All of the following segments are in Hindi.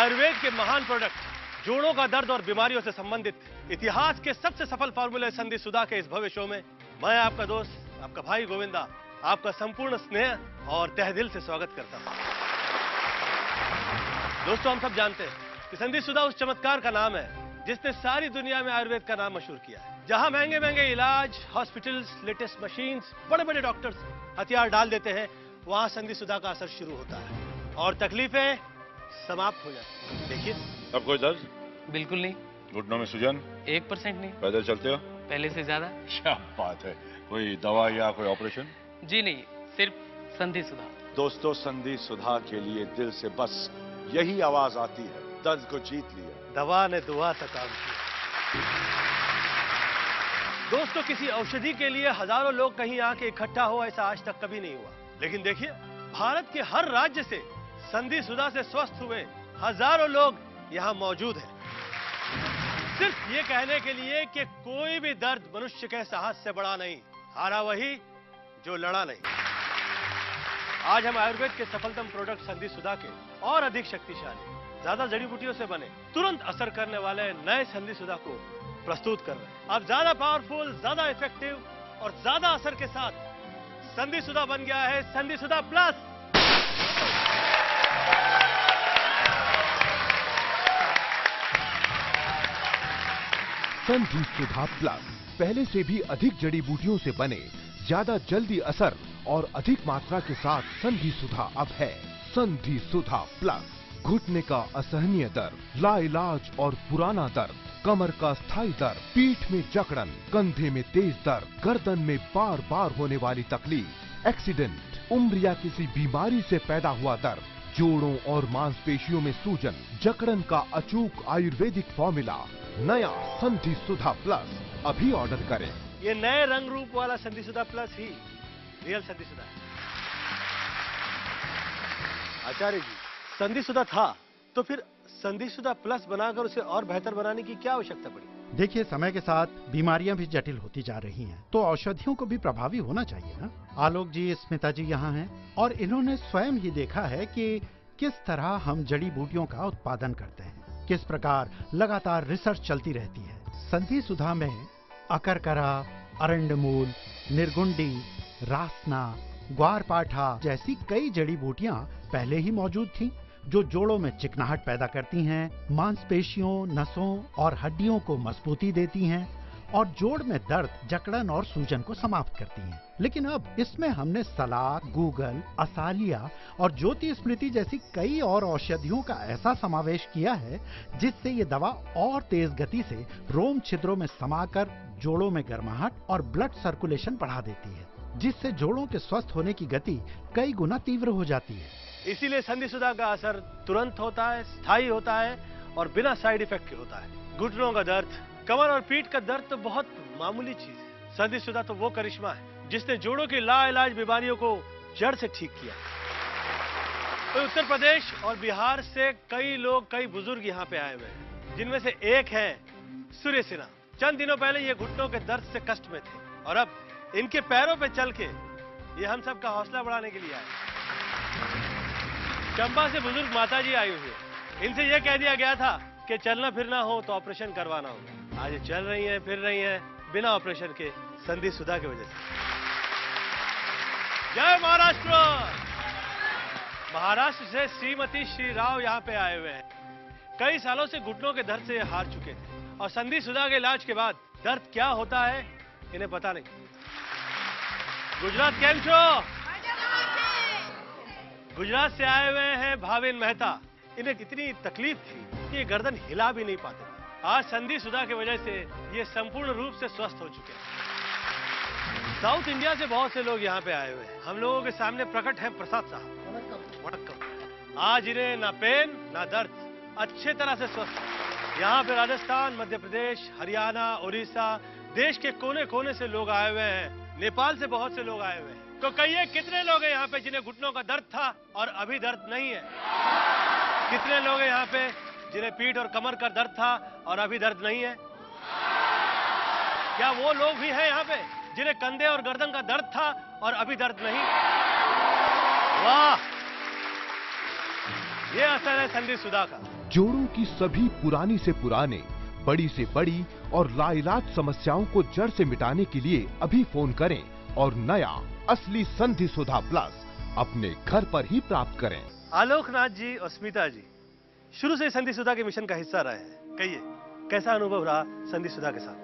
आयुर्वेद के महान प्रोडक्ट जोड़ों का दर्द और बीमारियों से संबंधित इतिहास के सबसे सफल फार्मूले संधि सुधा के इस भव्य शो में मैं आपका दोस्त, आपका भाई गोविंदा, आपका संपूर्ण स्नेह और तहे दिल से स्वागत करता हूं। दोस्तों, हम सब जानते हैं कि संधि सुधा उस चमत्कार का नाम है जिसने सारी दुनिया में आयुर्वेद का नाम मशहूर किया है। जहां महंगे महंगे इलाज, हॉस्पिटल्स, लेटेस्ट मशीन्स, बड़े बड़े डॉक्टर्स हथियार डाल देते हैं, वहां संधि सुधा का असर शुरू होता है और तकलीफें समाप्त हो जाती हैं। देखिए, अब कोई दर्द? बिल्कुल नहीं। घुटनों में सूजन? 1% नहीं। पैदल चलते हो? पहले से ज्यादा। क्या बात है। कोई दवा या कोई ऑपरेशन? जी नहीं, सिर्फ संधि सुधा। दोस्तों, संधि सुधा के लिए दिल से बस यही आवाज आती है, दर्द को जीत लिया, दवा ने दुआ तक काम किया। दोस्तों, किसी औषधि के लिए हजारों लोग कहीं आके इकट्ठा हो, ऐसा आज तक कभी नहीं हुआ। लेकिन देखिए, भारत के हर राज्य से संधि सुधा से स्वस्थ हुए हजारों लोग यहां मौजूद हैं, सिर्फ ये कहने के लिए कि कोई भी दर्द मनुष्य के साहस से बड़ा नहीं, हारा वही जो लड़ा नहीं। आज हम आयुर्वेद के सफलतम प्रोडक्ट संधि सुधा के और अधिक शक्तिशाली, ज्यादा जड़ी बूटियों से बने, तुरंत असर करने वाले नए संधि सुधा को प्रस्तुत कर रहे हैं। अब ज्यादा पावरफुल, ज्यादा इफेक्टिव और ज्यादा असर के साथ संधि सुधा बन गया है संधि सुधा प्लस। संधि सुधा प्लस पहले से भी अधिक जड़ी बूटियों से बने, ज्यादा जल्दी असर और अधिक मात्रा के साथ संधि सुधा अब है संधि सुधा प्लस। घुटने का असहनीय दर्द, लाइलाज और पुराना दर्द, कमर का स्थायी दर्द, पीठ में जकड़न, कंधे में तेज दर्द, गर्दन में बार बार होने वाली तकलीफ, एक्सीडेंट, उम्र या किसी बीमारी से पैदा हुआ दर्द, जोड़ों और मांसपेशियों में सूजन, जकड़न का अचूक आयुर्वेदिक फॉर्मूला, नया संधि सुधा प्लस अभी ऑर्डर करें। ये नए रंग रूप वाला संधि सुधा प्लस ही रियल संधि सुधा है। आचार्य जी, संधि सुधा था तो फिर संधि सुधा प्लस बनाकर उसे और बेहतर बनाने की क्या आवश्यकता पड़ी? देखिए, समय के साथ बीमारियां भी जटिल होती जा रही हैं, तो औषधियों को भी प्रभावी होना चाहिए ना। आलोक जी, स्मिता जी यहाँ हैं और इन्होंने स्वयं ही देखा है कि किस तरह हम जड़ी बूटियों का उत्पादन करते हैं, किस प्रकार लगातार रिसर्च चलती रहती है। संधि सुधा में अकरकरा, अरंडमूल, निर्गुंडी, रासना, ग्वारपाठा जैसी कई जड़ी बूटियां पहले ही मौजूद थीं, जो जोड़ों में चिकनाहट पैदा करती हैं, मांसपेशियों, नसों और हड्डियों को मजबूती देती हैं और जोड़ में दर्द, जकड़न और सूजन को समाप्त करती हैं। लेकिन अब इसमें हमने सलाह, गूगल, असालिया और ज्योति स्मृति जैसी कई और औषधियों का ऐसा समावेश किया है जिससे ये दवा और तेज गति से रोम छिद्रों में समाकर जोड़ों में गर्माहट और ब्लड सर्कुलेशन बढ़ा देती है, जिससे जोड़ों के स्वस्थ होने की गति कई गुना तीव्र हो जाती है। इसीलिए संधि सुधा का असर तुरंत होता है, स्थायी होता है और बिना साइड इफेक्ट के होता है। घुटनों का दर्द, कमर और पीठ का दर्द तो बहुत मामूली चीज है। संधि सुधा तो वो करिश्मा है जिसने जोड़ों की लाइलाज बीमारियों को जड़ से ठीक किया। तो उत्तर प्रदेश और बिहार से कई लोग, कई बुजुर्ग यहाँ पे आए हुए हैं, जिनमें से एक है सूर्य सिन्हा। चंद दिनों पहले ये घुटनों के दर्द से कष्ट में थे और अब इनके पैरों पे चल के ये हम सबका हौसला बढ़ाने के लिए आए। चंबा से बुजुर्ग माता जी आई हुई है। इनसे यह कह दिया गया था कि चलना फिरना हो तो ऑपरेशन करवाना होगा। आज ये चल रही हैं, फिर रही हैं बिना ऑपरेशन के, संधि सुधा की वजह से। जय महाराष्ट्र! महाराष्ट्र से श्रीमती श्री राव यहाँ पे आए हुए हैं। कई सालों से घुटनों के दर्द से हार चुके थे और संधि सुधा के इलाज के बाद दर्द क्या होता है इन्हें पता नहीं। गुजरात केम छो? गुजरात से आए हुए हैं भाविन मेहता। इन्हें इतनी तकलीफ थी कि ये गर्दन हिला भी नहीं पाते। आज संधि सुधा की वजह से ये संपूर्ण रूप से स्वस्थ हो चुके हैं। साउथ इंडिया से बहुत से लोग यहाँ पे आए हुए हैं। हम लोगों के सामने प्रकट है प्रसाद साहब। वणक्कम। आज इन्हें ना पेन ना दर्द, अच्छे तरह से स्वस्थ है। यहाँ पे राजस्थान, मध्य प्रदेश, हरियाणा, उड़ीसा, देश के कोने कोने से लोग आए हुए हैं। नेपाल से बहुत से लोग आए हुए हैं। तो कहिए, कितने लोग हैं यहाँ पे जिन्हें घुटनों का दर्द था और अभी दर्द नहीं है? कितने लोग हैं यहाँ पे जिन्हें पीठ और कमर का दर्द था और अभी दर्द नहीं है? क्या वो लोग भी हैं यहाँ पे जिन्हें कंधे और गर्दन का दर्द था और अभी दर्द नहीं? वाह, ये असर है संधि सुधा का। जोड़ों की सभी पुरानी से पुराने, बड़ी से बड़ी और लाइलाज समस्याओं को जड़ से मिटाने के लिए अभी फोन करें और नया असली संधि सुधा प्लस अपने घर पर ही प्राप्त करें। आलोकनाथ जी और स्मिता जी शुरू से संधि सुधा के मिशन का हिस्सा रहे हैं। कहिए, कैसा अनुभव रहा संधि सुधा के साथ?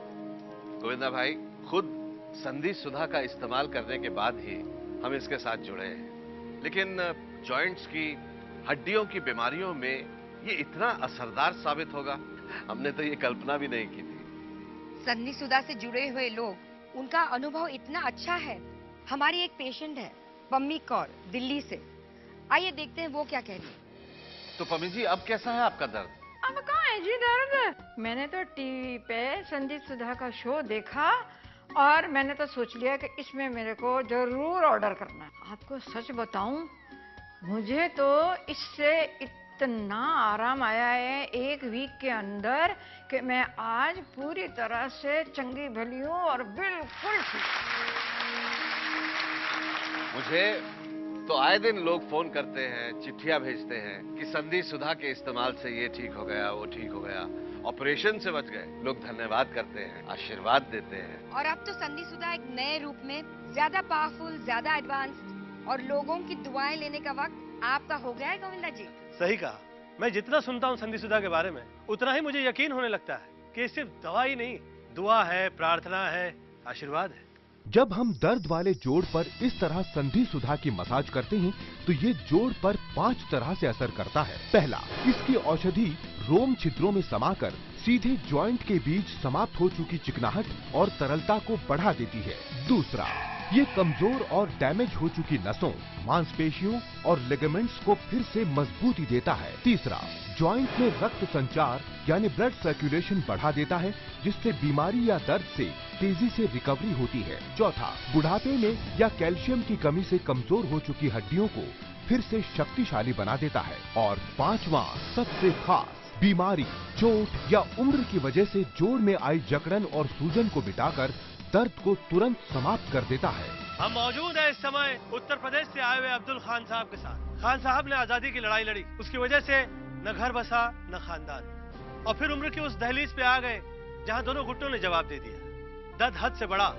गोविंदा भाई, खुद संधि सुधा का इस्तेमाल करने के बाद ही हम इसके साथ जुड़े हैं, लेकिन जॉइंट्स की, हड्डियों की बीमारियों में ये इतना असरदार साबित होगा, हमने तो ये कल्पना भी नहीं की थी। संधि सुधा से जुड़े हुए लोग, उनका अनुभव इतना अच्छा है। हमारी एक पेशेंट है पम्मी कौर, दिल्ली से। आइए देखते हैं वो क्या कह रही है। तो पम्मी जी, अब कैसा है आपका दर्द? अब कहाँ है जी दर्द? मैंने तो टीवी पे संधि सुधा का शो देखा और मैंने तो सोच लिया कि इसमें मेरे को जरूर ऑर्डर करना है। आपको सच बताऊं, मुझे तो इससे इतना आराम आया है एक वीक के अंदर कि मैं आज पूरी तरह से चंगी भली हूँ और बिल्कुल ठीक। मुझे तो आए दिन लोग फोन करते हैं, चिट्ठियां भेजते हैं कि संधि सुधा के इस्तेमाल से ये ठीक हो गया, वो ठीक हो गया, ऑपरेशन से बच गए। लोग धन्यवाद करते हैं, आशीर्वाद देते हैं। और अब तो संधि सुधा एक नए रूप में ज्यादा पावरफुल, ज्यादा एडवांस्ड और लोगों की दुआएं लेने का वक्त आपका हो गया है गोविंदा जी। सही कहा। मैं जितना सुनता हूँ संधि सुधा के बारे में, उतना ही मुझे यकीन होने लगता है कि सिर्फ दवा ही नहीं, दुआ है, प्रार्थना है, आशीर्वाद है। जब हम दर्द वाले जोड़ पर इस तरह संधि सुधा की मसाज करते हैं तो ये जोड़ पर 5 तरह से असर करता है। पहला, इसकी औषधि रोम छिद्रों में समाकर सीधे जॉइंट के बीच समाप्त हो चुकी चिकनाहट और तरलता को बढ़ा देती है। दूसरा, ये कमजोर और डैमेज हो चुकी नसों, मांसपेशियों और लिगामेंट्स को फिर से मजबूती देता है। तीसरा, जॉइंट में रक्त संचार यानी ब्लड सर्कुलेशन बढ़ा देता है, जिससे बीमारी या दर्द से तेजी से रिकवरी होती है। चौथा, बुढ़ापे में या कैल्शियम की कमी से कमजोर हो चुकी हड्डियों को फिर से शक्तिशाली बना देता है। और पांचवा, सबसे खास, बीमारी, चोट या उम्र की वजह से जोड़ में आई जकड़न और सूजन को मिटाकर दर्द को तुरंत समाप्त कर देता है। हम मौजूद हैं इस समय उत्तर प्रदेश से आए हुए अब्दुल खान साहब के साथ। खान साहब ने आजादी की लड़ाई लड़ी, उसकी वजह से न घर बसा न खानदान, और फिर उम्र की उस दहलीज पे आ गए जहां दोनों घुटनों ने जवाब दे दिया। दर्द हद से बढ़ा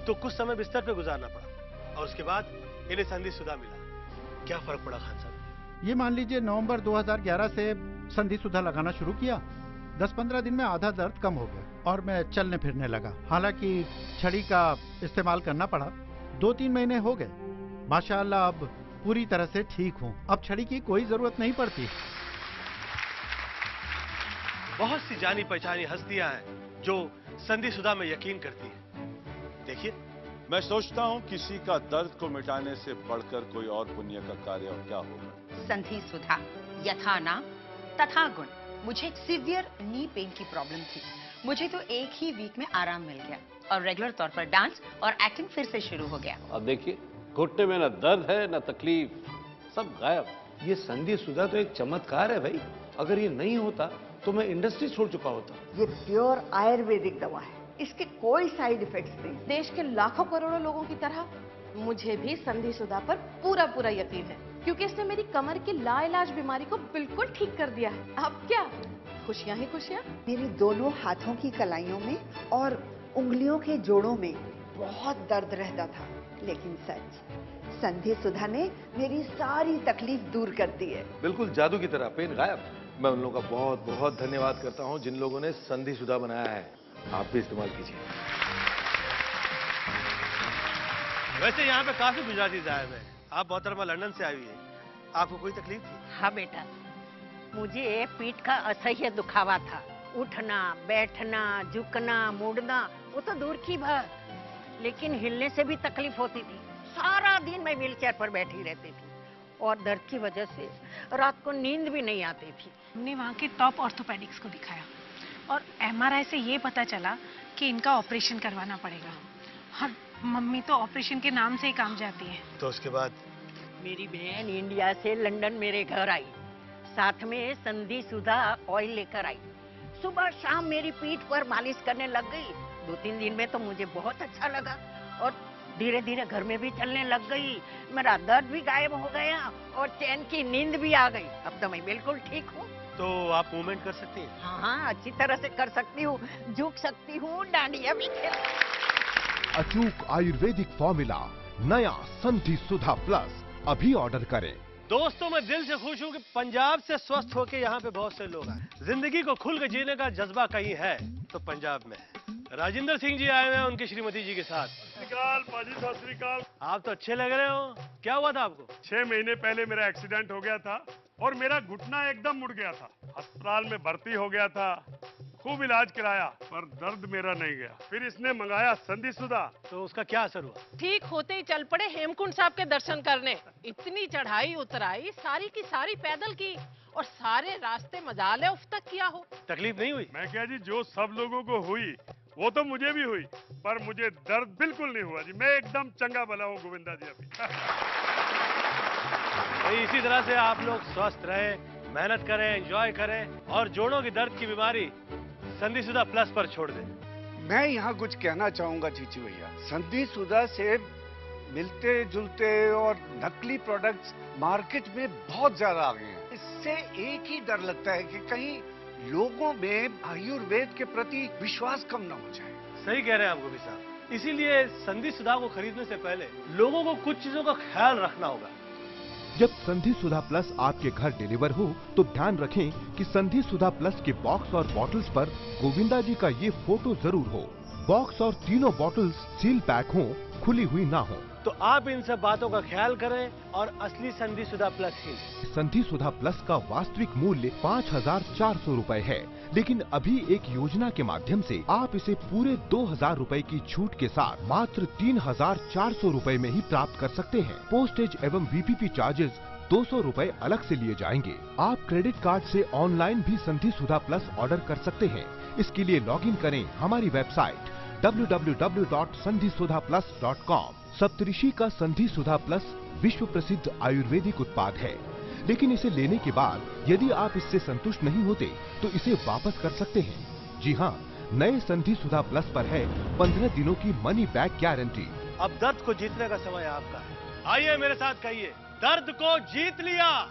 तो कुछ समय बिस्तर पे गुजारना पड़ा और उसके बाद इन्हें संधि सुधा मिला। क्या फर्क पड़ा खान साहब? ये मान लीजिए नवंबर 2011 से संधि सुधा लगाना शुरू किया। 10-15 दिन में आधा दर्द कम हो गया और मैं चलने फिरने लगा। हालांकि छड़ी का इस्तेमाल करना पड़ा। 2-3 महीने हो गए, माशाअल्लाह अब पूरी तरह से ठीक हूँ। अब छड़ी की कोई जरूरत नहीं पड़ती। बहुत सी जानी पहचानी हस्तियां हैं जो संधि सुधा में यकीन करती हैं। देखिए, मैं सोचता हूँ किसी का दर्द को मिटाने से बढ़कर कोई और पुण्य का कार्य और क्या होगा। संधि सुधा, यथा नाम तथा गुण। मुझे सीवियर नी पेन की प्रॉब्लम थी। मुझे तो एक ही वीक में आराम मिल गया और रेगुलर तौर पर डांस और एक्टिंग फिर से शुरू हो गया। अब देखिए, घुटने में न दर्द है न तकलीफ, सब गायब। ये संधि सुधा तो एक चमत्कार है भाई। अगर ये नहीं होता तो मैं इंडस्ट्री छोड़ चुका होता। ये प्योर आयुर्वेदिक दवा है, इसके कोई साइड इफेक्ट्स नहीं। देश के लाखों करोड़ों लोगों की तरह मुझे भी संधि सुधा पर पूरा यकीन है, क्योंकि इसने मेरी कमर की लाइलाज बीमारी को बिल्कुल ठीक कर दिया है। अब क्या खुशियां ही खुशियां। मेरी दोनों हाथों की कलाइयों में और उंगलियों के जोड़ों में बहुत दर्द रहता था, लेकिन सच, संधि सुधा ने मेरी सारी तकलीफ दूर कर दी है। बिल्कुल जादू की तरह, पेन गायब। मैं उन लोगों का बहुत बहुत धन्यवाद करता हूं जिन लोगों ने संधि सुधा बनाया है। आप भी इस्तेमाल कीजिए। वैसे यहाँ पे काफी गुजराती जायब है। आप मोहतरमा लंदन से आई हुई है, आपको कोई तकलीफ थी? हाँ बेटा, मुझे पीठ का असह्य दुखावा था। उठना, बैठना, झुकना, मुड़ना वो तो दूर की बात, लेकिन हिलने से भी तकलीफ होती थी। सारा दिन मैं व्हीलचेयर पर बैठी रहती थी और दर्द की वजह से रात को नींद भी नहीं आती थी। हमने वहाँ के टॉप ऑर्थोपेडिक्स को दिखाया और एमआरआई से ये पता चला कि इनका ऑपरेशन करवाना पड़ेगा। और मम्मी तो ऑपरेशन के नाम से ही काम जाती है। तो उसके बाद मेरी बहन इंडिया से लंदन मेरे घर आई, साथ में संधि सुधा ऑयल लेकर आई। सुबह शाम मेरी पीठ पर मालिश करने लग गई। 2-3 दिन में तो मुझे बहुत अच्छा लगा और धीरे धीरे घर में भी चलने लग गई। मेरा दर्द भी गायब हो गया और चैन की नींद भी आ गई। अब तो मैं बिल्कुल ठीक हूँ। तो आप मूवमेंट कर सकती हैं? हाँ हाँ, अच्छी तरह से कर सकती हूँ, झुक सकती हूँ, डांडिया भी खेल। अचूक आयुर्वेदिक फॉर्मूला नया संधि सुधा प्लस अभी ऑर्डर करें। दोस्तों, मैं दिल से खुश हूँ कि पंजाब से स्वस्थ होके यहाँ पे बहुत से लोग आए। जिंदगी को खुल के जीने का जज्बा कहीं है तो पंजाब में है। राजेंद्र सिंह जी आए हुए हैं उनकी श्रीमती जी के साथ। सत श्री अकाल। आप तो अच्छे लग रहे हो। क्या हुआ था आपको? 6 महीने पहले मेरा एक्सीडेंट हो गया था और मेरा घुटना एकदम मुड़ गया था। अस्पताल में भर्ती हो गया था, खूब इलाज कराया, पर दर्द मेरा नहीं गया। फिर इसने मंगाया संधि सुधा। तो उसका क्या असर हुआ? ठीक होते ही चल पड़े हेमकुंड साहब के दर्शन करने। इतनी चढ़ाई उतराई सारी की सारी पैदल की और सारे रास्ते मजाले उफ तक किया हो। तकलीफ नहीं हुई? मैं क्या जी, जो सब लोगों को हुई वो तो मुझे भी हुई, पर मुझे दर्द बिल्कुल नहीं हुआ जी। मैं एकदम चंगा भला हूँ गोविंदा जी अभी। इसी तरह से आप लोग स्वस्थ रहे, मेहनत करें, एंजॉय करें और जोड़ों की दर्द की बीमारी संधि सुधा प्लस पर छोड़ दें। मैं यहाँ कुछ कहना चाहूंगा चीची भैया। संधि सुधा से मिलते जुलते और नकली प्रोडक्ट्स मार्केट में बहुत ज्यादा आ गए हैं। इससे एक ही डर लगता है कि कहीं लोगों में आयुर्वेद के प्रति विश्वास कम ना हो जाए। सही कह रहे हैं आप गोभी साहब। इसीलिए संधि सुधा को खरीदने से पहले लोगों को कुछ चीजों का ख्याल रखना होगा। जब संधि सुधा प्लस आपके घर डिलीवर हो तो ध्यान रखें कि संधि सुधा प्लस के बॉक्स और बॉटल्स पर गोविंदा जी का ये फोटो जरूर हो। बॉक्स और तीनों बॉटल्स सील पैक हों, खुली हुई ना हो। तो आप इन सब बातों का ख्याल करें और असली संधि सुधा प्लस ही लें। संधि सुधा प्लस का वास्तविक मूल्य 5,400 रुपए है, लेकिन अभी एक योजना के माध्यम से आप इसे पूरे 2,000 रुपए की छूट के साथ मात्र 3,400 रुपए में ही प्राप्त कर सकते हैं। पोस्टेज एवं VPP चार्जेस 200 रुपए अलग से लिए जाएंगे। आप क्रेडिट कार्ड से ऑनलाइन भी संधि सुधा प्लस ऑर्डर कर सकते हैं। इसके लिए लॉगिन करें हमारी वेबसाइट www.sandhisudhaplus.com। सप्तऋषि का संधि सुधा प्लस विश्व प्रसिद्ध आयुर्वेदिक उत्पाद है, लेकिन इसे लेने के बाद यदि आप इससे संतुष्ट नहीं होते तो इसे वापस कर सकते हैं। जी हाँ, नए संधि सुधा प्लस पर है 15 दिनों की मनी बैक गारंटी। अब दर्द को जीतने का समय आपका है। आइए मेरे साथ कहिए, दर्द को जीत लिया।